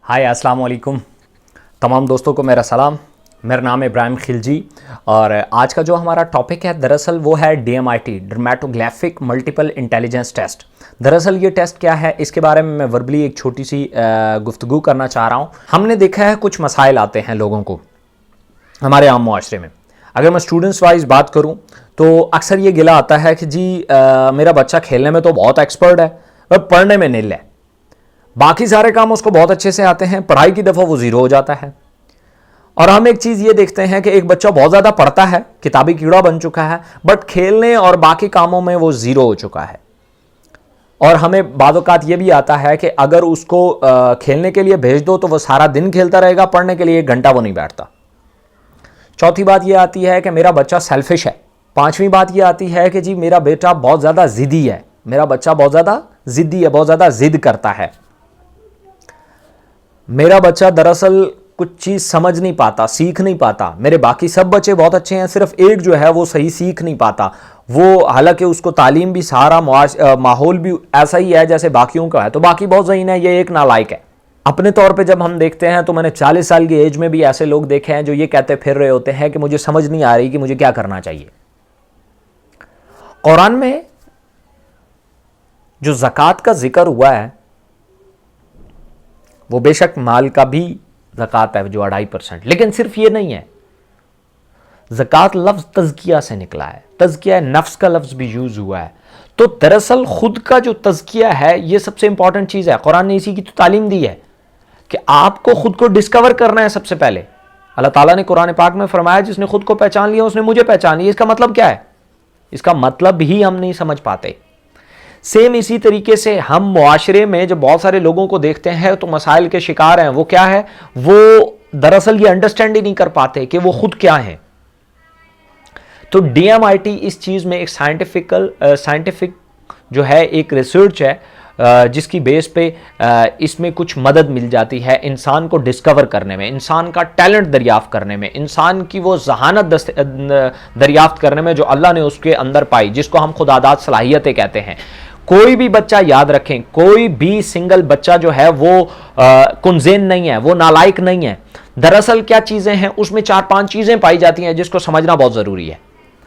हाय अस्सलाम वालेकुम। तमाम दोस्तों को मेरा सलाम। मेरा नाम है इब्राहिम खिलजी और आज का जो हमारा टॉपिक है दरअसल वो है DMIT, डर्मेटोग्राफिक मल्टीपल इंटेलिजेंस टेस्ट। दरअसल ये टेस्ट क्या है इसके बारे में मैं वर्बली एक छोटी सी गुफ्तगू करना चाह रहा हूँ। हमने देखा है कुछ मसाइल आते हैं लोगों को हमारे आम मुआशरे में। अगर मैं स्टूडेंट्स वाइज बात करूँ तो अक्सर ये गिला आता है कि जी मेरा बच्चा खेलने में तो बहुत एक्सपर्ट है पर पढ़ने में निल है, बाकी सारे काम उसको बहुत अच्छे से आते हैं, पढ़ाई की दफ़ा वो ज़ीरो हो जाता है। और हम एक चीज़ ये देखते हैं कि एक बच्चा बहुत ज़्यादा पढ़ता है, किताबी कीड़ा बन चुका है, बट खेलने और बाकी कामों में वो ज़ीरो हो चुका है। और हमें बाद औक़ात ये भी आता है कि अगर उसको खेलने के लिए भेज दो तो वो सारा दिन खेलता रहेगा, पढ़ने के लिए 1 घंटा वो नहीं बैठता। चौथी बात ये आती है कि मेरा बच्चा सेल्फिश है। पाँचवीं बात ये आती है कि जी मेरा बेटा बहुत ज़्यादा ज़िद्दी है, मेरा बच्चा बहुत ज़्यादा ज़िद्दी है, बहुत ज़्यादा ज़िद करता है। मेरा बच्चा दरअसल कुछ चीज़ समझ नहीं पाता, सीख नहीं पाता। मेरे बाकी सब बच्चे बहुत अच्छे हैं, सिर्फ एक जो है वो सही सीख नहीं पाता। वो हालांकि उसको तालीम भी सारा माहौल भी ऐसा ही है जैसे बाकियों का है, तो बाकी बहुत ज़हीन है, ये एक नालायक है। अपने तौर पे जब हम देखते हैं तो मैंने 40 साल की एज में भी ऐसे लोग देखे हैं जो ये कहते फिर रहे होते हैं कि मुझे समझ नहीं आ रही कि मुझे क्या करना चाहिए। कुरान में जो ज़कात का जिक्र हुआ है वो बेशक माल का भी ज़कात है जो 2.5%, लेकिन सिर्फ ये नहीं है। ज़कात लफ्ज़ तज़किया से निकला है, तज़किया नफ्स का लफ्ज़ भी यूज़ हुआ है। तो दरअसल खुद का जो तज़किया है ये सबसे इंपॉर्टेंट चीज़ है। कुरान ने इसी की तो तालीम दी है कि आपको खुद को डिस्कवर करना है। सबसे पहले अल्लाह ताला ने कुरान पाक में फरमाया जिसने खुद को पहचान लिया उसने मुझे पहचान लिया। इसका मतलब क्या है? इसका मतलब ही हम नहीं समझ पाते। सेम इसी तरीके से हम मुआशरे में जब बहुत सारे लोगों को देखते हैं तो मसाइल के शिकार हैं। वो क्या है? वो दरअसल ये अंडरस्टैंड ही नहीं कर पाते कि वो खुद क्या है। तो DMIT इस चीज़ में एक साइंटिफिक जो है एक रिसर्च है जिसकी बेस पे इसमें कुछ मदद मिल जाती है इंसान को डिस्कवर करने में, इंसान का टैलेंट दरियाफ्त करने में, इंसान की वो जहानत दरियाफ्त करने में जो अल्लाह ने उसके अंदर पाई, जिसको हम खुदादाद सलाहियतें कहते हैं। कोई भी बच्चा याद रखें, कोई भी सिंगल बच्चा जो है वो कुंजेन नहीं है, वो नालायक नहीं है। दरअसल क्या चीज़ें हैं उसमें 4-5 चीज़ें पाई जाती हैं जिसको समझना बहुत ज़रूरी है।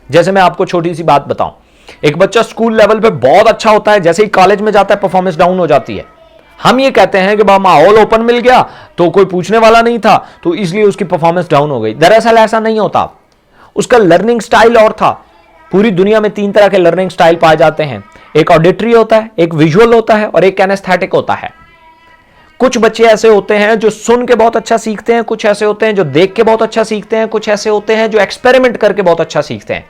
जैसे मैं आपको छोटी सी बात बताऊं, एक बच्चा स्कूल लेवल पे बहुत अच्छा होता है, जैसे ही कॉलेज में जाता है परफॉर्मेंस डाउन हो जाती है। हम ये कहते हैं कि माहौल ओपन मिल गया तो कोई पूछने वाला नहीं था तो इसलिए उसकी परफॉर्मेंस डाउन हो गई। दरअसल ऐसा नहीं होता, उसका लर्निंग स्टाइल और था। पूरी दुनिया में 3 तरह के लर्निंग स्टाइल पाए जाते हैं, एक ऑडिटरी होता है, एक विजुअल होता है और एक कैनेस्थेटिक होता है। कुछ बच्चे ऐसे होते हैं जो सुन के बहुत अच्छा सीखते हैं, कुछ ऐसे होते हैं जो देख के बहुत अच्छा सीखते हैं, कुछ ऐसे होते हैं जो एक्सपेरिमेंट करके बहुत अच्छा सीखते हैं।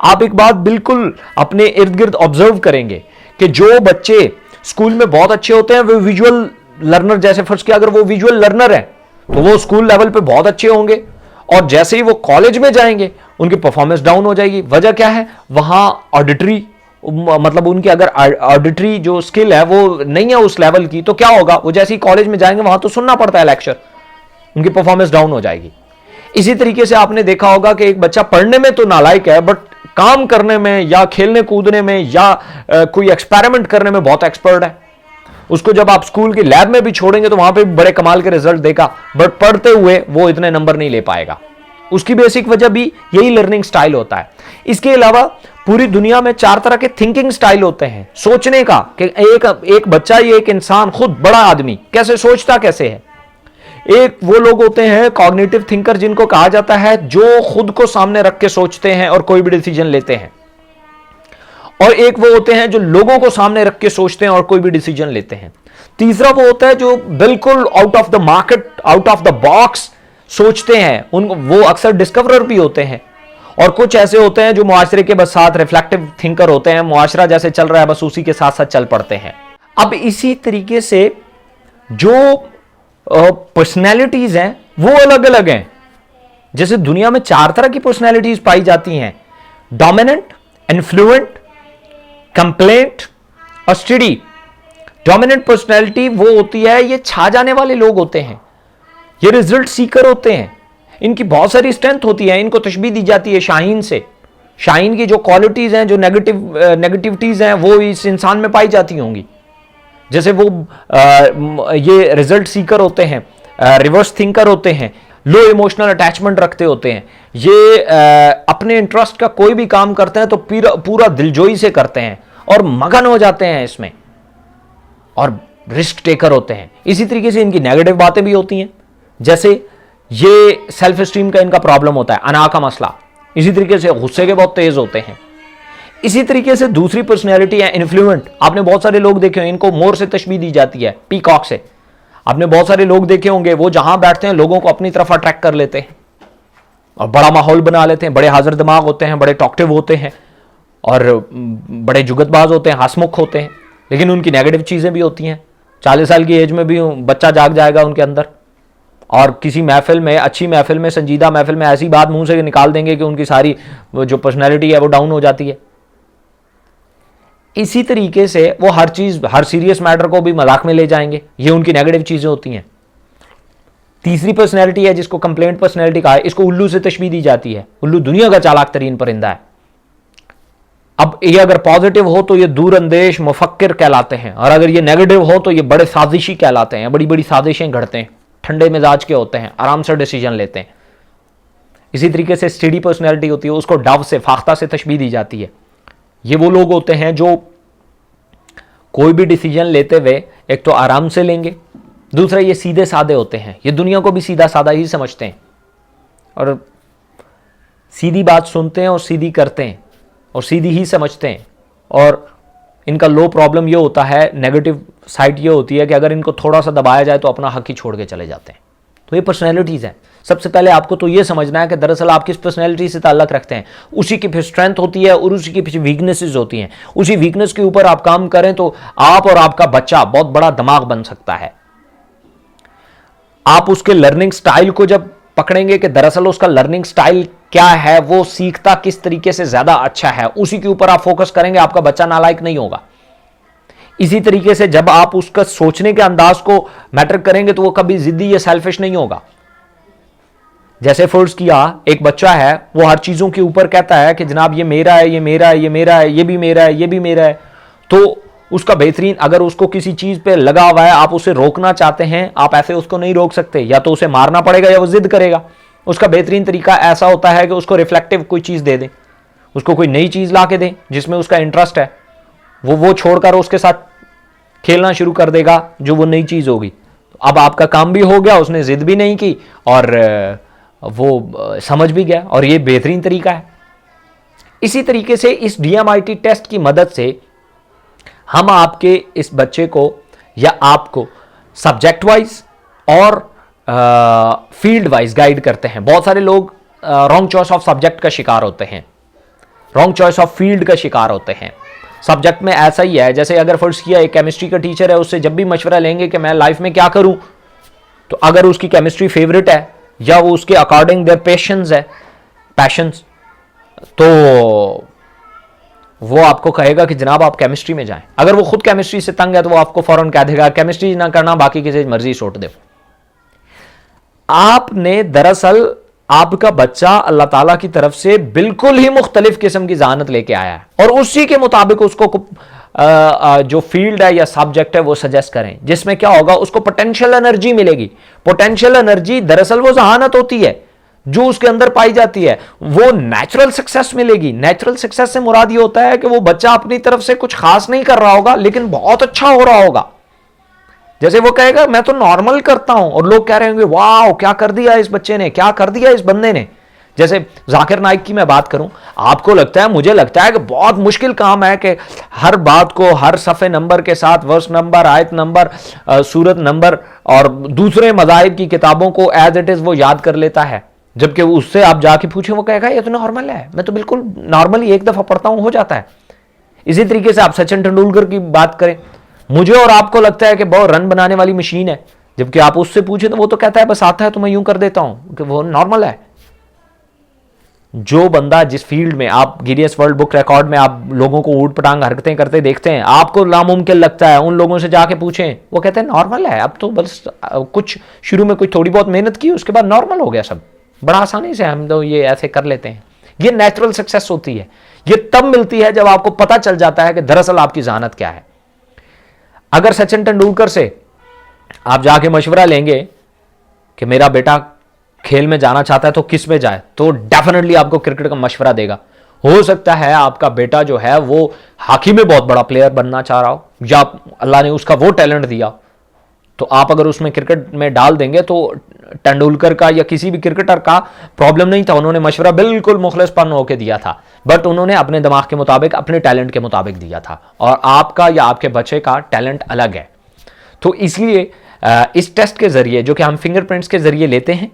आप एक बात बिल्कुल अपने इर्द गिर्द ऑब्जर्व करेंगे कि जो बच्चे स्कूल में बहुत अच्छे होते हैं वो विजुअल लर्नर, जैसे फर्स्ट किया अगर वो विजुअल लर्नर है तो वो स्कूल लेवल पे बहुत अच्छे होंगे और जैसे ही वो कॉलेज में जाएंगे उनकी परफॉर्मेंस डाउन हो जाएगी। वजह क्या है? वहां ऑडिटरी मतलब उनकी अगर ऑडिटरी जो स्किल है वो नहीं है उस लेवल की तो क्या होगा? वो जैसे ही कॉलेज में जाएंगे वहां तो सुनना पड़ता है लेक्चर, उनकी परफॉर्मेंस डाउन हो जाएगी। इसी तरीके से आपने देखा होगा कि एक बच्चा पढ़ने में तो नालायक है बट काम करने में या खेलने कूदने में या कोई एक्सपेरिमेंट करने में बहुत एक्सपर्ट है। उसको जब आप स्कूल की लैब में भी छोड़ेंगे तो वहां पे बड़े कमाल के रिजल्ट देगा, बट पढ़ते हुए वो इतने नंबर नहीं ले पाएगा। उसकी बेसिक वजह भी यही लर्निंग स्टाइल होता है। इसके अलावा पूरी दुनिया में 4 तरह के थिंकिंग स्टाइल होते हैं, सोचने का, कि एक बच्चा, ये एक इंसान खुद बड़ा आदमी कैसे सोचता कैसे है। एक वो लोग होते हैं कॉग्निटिव थिंकर जिनको कहा जाता है जो खुद को सामने रख के सोचते हैं और कोई भी डिसीजन लेते हैं, और एक वो होते हैं जो लोगों को सामने रख के सोचते हैं और कोई भी डिसीजन लेते हैं। तीसरा वो होता है जो बिल्कुल out of the market, out of the box सोचते हैं, वो अक्सर डिस्कवरर भी होते हैं। और कुछ ऐसे होते हैं जो मुआशरे के बस साथ रिफ्लेक्टिव थिंकर होते हैं, मुआशरा जैसे चल रहा है बस उसी के साथ साथ चल पड़ते हैं। अब इसी तरीके से जो पर्सनैलिटीज हैं वो अलग अलग हैं। जैसे दुनिया में 4 तरह की पर्सनैलिटीज पाई जाती हैं, डोमिनेंट, इन्फ्लुएंट, कंप्लेंट और स्टडी। डोमिनेंट पर्सनैलिटी वो होती है, ये छा जाने वाले लोग होते हैं, ये रिजल्ट सीकर होते हैं, इनकी बहुत सारी स्ट्रेंथ होती है, इनको तशबीह दी जाती है शाहीन से। शाहीन की जो क्वालिटीज हैं, जो नेगेटिविटीज हैं वो इस इंसान में पाई जाती होंगी। जैसे वो ये रिजल्ट सीकर होते हैं, रिवर्स थिंकर होते हैं, लो इमोशनल अटैचमेंट रखते होते हैं, ये अपने इंटरेस्ट का कोई भी काम करते हैं तो पूरा दिलजोई से करते हैं और मगन हो जाते हैं इसमें और रिस्क टेकर होते हैं। इसी तरीके से इनकी नेगेटिव बातें भी होती हैं, जैसे ये सेल्फ एस्टीम का इनका प्रॉब्लम होता है, अना का मसला। इसी तरीके से गुस्से के बहुत तेज होते हैं। इसी तरीके से दूसरी पर्सनैलिटी है इन्फ्लुएंट। आपने बहुत सारे लोग देखे होंगे, इनको मोर से तशबीह दी जाती है, पीकॉक से। आपने बहुत सारे लोग देखे होंगे, वो जहां बैठते हैं लोगों को अपनी तरफ अट्रैक्ट कर लेते हैं और बड़ा माहौल बना लेते हैं, बड़े हाजिर दिमाग होते हैं, बड़े टॉक्टिव होते हैं और बड़े जुगतबाज होते हैं, हंसमुख होते हैं। लेकिन उनकी नेगेटिव चीजें भी होती हैं। 40 साल की एज में भी बच्चा जाग जाएगा उनके अंदर और किसी महफिल में, अच्छी महफिल में, संजीदा महफिल में ऐसी बात मुंह से निकाल देंगे कि उनकी सारी जो पर्सनैलिटी है वो डाउन हो जाती है। इसी तरीके से वो हर चीज, हर सीरियस मैटर को भी मजाक में ले जाएंगे। ये उनकी नेगेटिव चीजें होती हैं। तीसरी पर्सनैलिटी है जिसको कंप्लेंट पर्सनैलिटी कहा है, इसको उल्लू से तशबीह दी जाती है। उल्लू दुनिया का चालाक तरीन परिंदा है। अब ये अगर पॉजिटिव हो तो ये दूरअंदेश मुफक्किर कहलाते हैं और अगर ये नेगेटिव हो तो ये बड़े साजिशी कहलाते हैं। बड़ी बड़ी साजिशें घड़ते हैं, ठंडे मिजाज के होते हैं, आराम से डिसीजन लेते हैं। इसी तरीके से स्टेडी पर्सनैलिटी होती है, उसको डव से, फाख्ता से तशबीह दी जाती है। ये वो लोग होते हैं जो कोई भी डिसीजन लेते हुए एक तो आराम से लेंगे, दूसरा ये सीधे साधे होते हैं। ये दुनिया को भी सीधा साधा ही समझते हैं और सीधी बात सुनते हैं और सीधी करते हैं और सीधी ही समझते हैं। और इनका लो प्रॉब्लम ये होता है, नेगेटिव साइड ये होती है कि अगर इनको थोड़ा सा दबाया जाए तो अपना हक ही छोड़ के चले जाते हैं। तो ये पर्सनैलिटीज़ हैं। सबसे पहले आपको तो ये समझना है कि दरअसल आप किस पर्सनैलिटी से ताल्लुक़ रखते हैं। उसी की फिर स्ट्रेंथ होती है और उसी की फिर वीकनेसेस होती हैं। उसी वीकनेस के ऊपर आप काम करें तो आप और आपका बच्चा बहुत बड़ा दिमाग बन सकता है। आप उसके लर्निंग स्टाइल को जब पकड़ेंगे कि दरअसल उसका लर्निंग स्टाइल क्या है, वो सीखता किस तरीके से ज्यादा अच्छा है, उसी के ऊपर आप फोकस करेंगे, आपका बच्चा नालायक नहीं होगा। इसी तरीके से जब आप उसका सोचने के अंदाज को मैटर करेंगे तो वो कभी जिद्दी या सेल्फिश नहीं होगा। जैसे फर्ज किया एक बच्चा है, वो हर चीजों के ऊपर कहता है कि जनाब ये मेरा है, ये मेरा है, ये मेरा है, ये भी मेरा है, ये भी मेरा है। तो उसका बेहतरीन, अगर उसको किसी चीज पे लगा हुआ है, आप उसे रोकना चाहते हैं, आप ऐसे उसको नहीं रोक सकते। या तो उसे मारना पड़ेगा या वो जिद करेगा। उसका बेहतरीन तरीका ऐसा होता है कि उसको रिफ्लेक्टिव कोई चीज दे दें, उसको कोई नई चीज ला के दें जिसमें उसका इंटरेस्ट है। वो छोड़कर उसके साथ खेलना शुरू कर देगा जो वो नई चीज होगी। अब आपका काम भी हो गया, उसने जिद भी नहीं की और वो समझ भी गया, और ये बेहतरीन तरीका है। इसी तरीके से इस DMIT टेस्ट की मदद से हम आपके इस बच्चे को या आपको सब्जेक्ट वाइज और फील्ड वाइज गाइड करते हैं। बहुत सारे लोग रॉन्ग चॉइस ऑफ सब्जेक्ट का शिकार होते हैं, रॉन्ग चॉइस ऑफ फील्ड का शिकार होते हैं। सब्जेक्ट में ऐसा ही है, जैसे अगर फर्ज किया एक केमिस्ट्री का टीचर है, उससे जब भी मशवरा लेंगे कि मैं लाइफ में क्या करूं, तो अगर उसकी केमिस्ट्री फेवरेट है या वो उसके अकॉर्डिंग देयर पैशंस, तो वो आपको कहेगा कि जनाब आप केमिस्ट्री में जाएं। अगर वो खुद केमिस्ट्री से तंग है तो वो आपको फौरन कह देगा केमिस्ट्री ना करना, बाकी किसी मर्जी छोड़ दे। आपने दरअसल आपका बच्चा अल्लाह ताला की तरफ से बिल्कुल ही मुख्तलिफ किस्म की ज़हानत लेके आया है और उसी के मुताबिक उसको जो फील्ड है या सब्जेक्ट है वो सजेस्ट करें, जिसमें क्या होगा, उसको पोटेंशियल एनर्जी मिलेगी। पोटेंशियल एनर्जी दरअसल वो ज़हानत होती है जो उसके अंदर पाई जाती है, वो नेचुरल सक्सेस मिलेगी। नेचुरल सक्सेस से मुराद ये होता है कि वो बच्चा अपनी तरफ से कुछ खास नहीं कर रहा होगा लेकिन बहुत अच्छा हो रहा होगा। जैसे वो कहेगा मैं तो नॉर्मल करता हूं और लोग कह रहे होंगे वाह क्या कर दिया इस बच्चे ने, क्या कर दिया इस बंदे ने। जैसे जाकिर नाइक की मैं बात करूं, आपको लगता है, मुझे लगता है कि बहुत मुश्किल काम है कि हर बात को हर सफ़े नंबर के साथ वर्स नंबर, आयत नंबर, सूरत नंबर और दूसरे मज़ाहिब की किताबों को एज इट इज़ वो याद कर लेता है। जबकि उससे आप जाके पूछें, वो कहेगा ये तो नॉर्मल है, मैं तो बिल्कुल नॉर्मली एक दफ़ा पढ़ता हूँ, हो जाता है। इसी तरीके से आप सचिन तेंदुलकर की बात करें, मुझे और आपको लगता है कि बहुत रन बनाने वाली मशीन है, जबकि आप उससे पूछे तो वो तो कहता है बस आता है तो मैं यूं कर देता हूं, कि वो नॉर्मल है। जो बंदा जिस फील्ड में आप गिनीज वर्ल्ड बुक रिकॉर्ड में आप लोगों को ऊट पटांग हरकतें करते देखते हैं, आपको नामुमकिन लगता है, उन लोगों से जाके पूछें, वो कहते हैं नॉर्मल है, अब तो बस कुछ शुरू में कुछ थोड़ी बहुत मेहनत की, उसके बाद नॉर्मल हो गया सब, बड़ा आसानी से हम तो ये ऐसे कर लेते हैं। ये नेचुरल सक्सेस होती है। ये तब मिलती है जब आपको पता चल जाता है कि दरअसल आपकी ज़हानत क्या है। अगर सचिन तेंदुलकर से आप जाके मशवरा लेंगे कि मेरा बेटा खेल में जाना चाहता है तो किस में जाए, तो डेफिनेटली आपको क्रिकेट का मशवरा देगा। हो सकता है आपका बेटा जो है वो हॉकी में बहुत बड़ा प्लेयर बनना चाह रहा हो, या अल्लाह ने उसका वो टैलेंट दिया, तो आप अगर उसमें क्रिकेट में डाल देंगे तो तेंदुलकर का या किसी भी क्रिकेटर का प्रॉब्लम नहीं था। उन्होंने मशवरा बिल्कुल मुखलिसपन होकर दिया था, बट उन्होंने अपने दिमाग के मुताबिक, अपने टैलेंट के मुताबिक दिया था, और आपका या आपके बच्चे का टैलेंट अलग है। तो इसलिए इस टेस्ट के जरिए जो कि हम फिंगरप्रिंट्स के जरिए लेते हैं,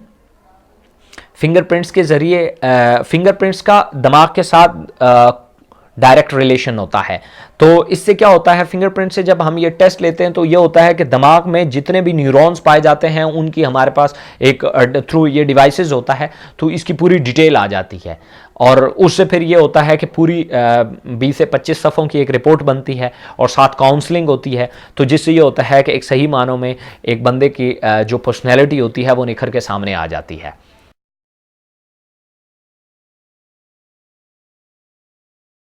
फिंगरप्रिंट्स के जरिए फिंगरप्रिंट्स का दिमाग के साथ डायरेक्ट रिलेशन होता है। तो इससे क्या होता है, फिंगरप्रिंट से जब हम ये टेस्ट लेते हैं तो ये होता है कि दिमाग में जितने भी न्यूरॉन्स पाए जाते हैं उनकी हमारे पास एक थ्रू ये डिवाइसेस होता है, तो इसकी पूरी डिटेल आ जाती है, और उससे फिर ये होता है कि पूरी 20 से 25 सफ़ों की एक रिपोर्ट बनती है और साथ काउंसलिंग होती है। तो जिससे ये होता है कि एक सही मानों में एक बंदे की जो पर्सनैलिटी होती है वो निखर के सामने आ जाती है।